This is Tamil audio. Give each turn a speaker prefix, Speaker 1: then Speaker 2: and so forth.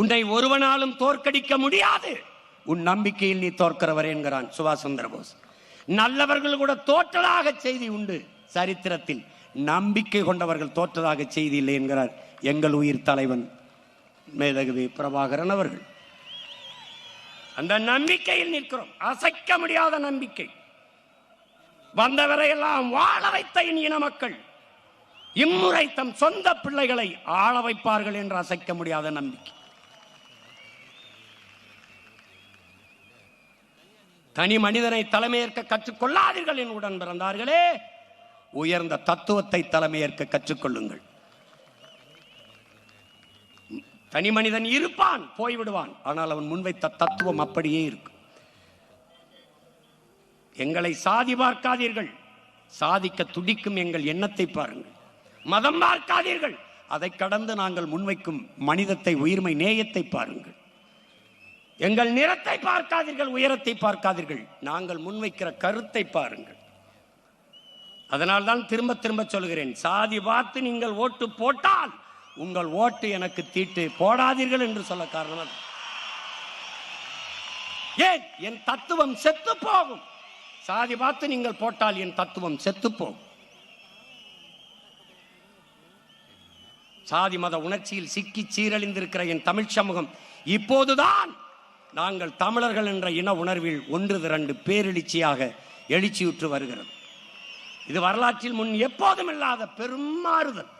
Speaker 1: உன்னை ஒருவனாலும் தோற்கடிக்க முடியாது, உன் நம்பிக்கையில் நீ தோற்கிறவர் என்கிறான் சுபாஷ் சந்திர போஸ். நல்லவர்கள் கூட தோற்றதாக செய்தி உண்டு சரித்திரத்தில், நம்பிக்கை கொண்டவர்கள் தோற்றதாக செய்தி இல்லை என்கிறார் எங்கள் உயிர் தலைவன் மேதகவி பிரபாகரன் அவர்கள். அந்த நம்பிக்கையில் நிற்கிறோம், அசைக்க முடியாத நம்பிக்கை. வந்தவரையெல்லாம் வாழ வைத்த இன மக்கள் இம்முறை தம் சொந்த பிள்ளைகளை ஆள வைப்பார்கள் என்று அசைக்க முடியாத நம்பிக்கை. தனி மனிதனை தலைமையேற்க கற்றுக்கொள்ளாதீர்கள் என் உடன் பிறந்தார்களே, உயர்ந்த தத்துவத்தை தலைமையேற்க கற்றுக்கொள்ளுங்கள். தனி மனிதன் இருப்பான், போய்விடுவான், ஆனால் அவன் முன்வைத்த தத்துவம் அப்படியே இருக்கும். எங்களை சாதி பார்க்காதீர்கள், சாதிக்க துடிக்கும் எங்கள் எண்ணத்தை பாருங்கள். மதம் பார்க்காதீர்கள், அதை கடந்து நாங்கள் முன்வைக்கும் மனிதத்தை, உயிர்மை, நேயத்தை பாருங்கள். எங்கள் நிறத்தை பார்க்காதீர்கள், உயரத்தை பார்க்காதீர்கள், நாங்கள் முன்வைக்கிற கருத்தை பாருங்கள். அதனால்தான் திரும்ப திரும்ப சொல்கிறேன், சாதி பார்த்து நீங்கள் ஓட்டு போட்டால் உங்கள் ஓட்டு எனக்கு தீட்டு போடாதீர்கள் என்று சொல்ல காரணம் ஏன்? என் தத்துவம் செத்து போகும். சாதி பார்த்து நீங்கள் போட்டால் என் தத்துவம் செத்து போகும். சாதி மத உணர்ச்சியில் சிக்கி சீரழிந்திருக்கிற என் தமிழ் சமூகம் இப்போதுதான் நாங்கள் தமிழர்கள் என்ற இன உணர்வில் ஒன்று திரண்டு பேரெழுச்சியாக எழுச்சியுற்று வருகிறது. இது வரலாற்றில் முன் எப்போதும் இல்லாத பெரும் மாறுதல்.